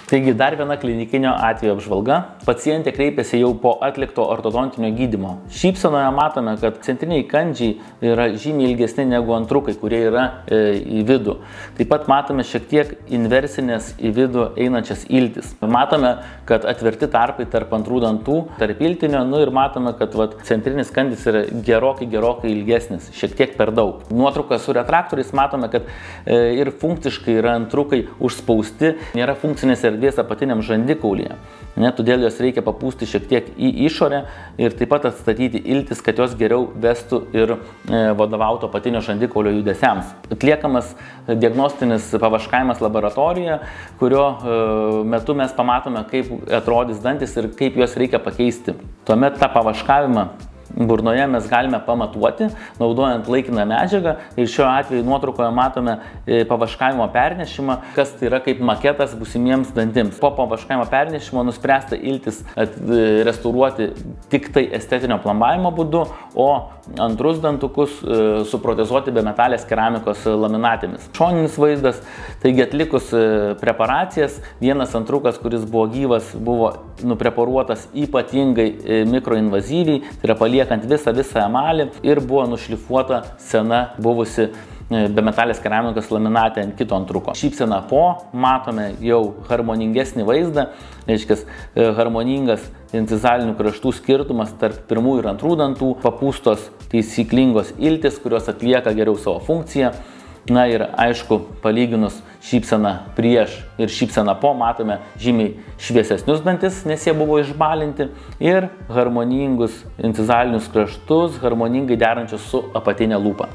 Taigi dar viena klinikinio atvejo apžvalga. Pacientė kreipėsi jau po atlikto ortodontinio gydymo. Šypsenoje matome, kad centriniai kandžiai yra žymiai ilgesni negu antrukai, kurie yra į vidų. Taip pat matome šiek tiek inversinės į vidų einančias iltis. Matome, kad atverti tarpai tarp antrų dantų, tarp iltinio, ir matome, kad centrinis kandis yra gerokai ilgesnis, šiek tiek per daug. Nuotrauką su retraktoriais matome, kad ir funkciškai yra antrukai užspausti, nėra funkcinės erdvės apatiniam žandikaulyje. Todėl jos reikia papūsti šiek tiek į išorę ir taip pat atstatyti iltis, kad jos geriau vestų ir vadovautų apatinio žandikaulio judesiams. Atliekamas diagnostinis pavaškavimas laboratorijoje, kurio metu mes pamatome, kaip atrodys dantis ir kaip juos reikia pakeisti. Tuomet tą pavaškavimą burnoje mes galime pamatuoti, naudojant laikiną medžiagą, ir šiuo atveju nuotraukoje matome pavaškavimo pernešimą, kas tai yra kaip maketas būsimiems dantims. Po pavaškavimo pernešimo nuspręsta iltis restauruoti tik tai estetinio plombavimo būdu, o antrus dantukus suprotezuoti be metalės keramikos laminatėmis. Šoninis vaizdas, taigi atlikus preparacijas, vienas antrukas, kuris buvo gyvas, buvo nupreparuotas ypatingai mikroinvazyviai, tai yra paliekant visą emalį, ir buvo nušlifuota sena buvusi be metalės keramikos laminatė ant kito antruko. Šypsena po matome jau harmoningesnį vaizdą, reiškia harmoningas incizalinių kraštų skirtumas tarp pirmų ir antrų dantų, papūstos taisyklingos iltis, kurios atlieka geriau savo funkciją. Ir aišku, palyginus šypseną prieš ir šypseną po matome žymiai šviesesnius dantis, nes jie buvo išbalinti, ir harmoningus incizalinius kraštus, harmoningai derančius su apatinė lūpa.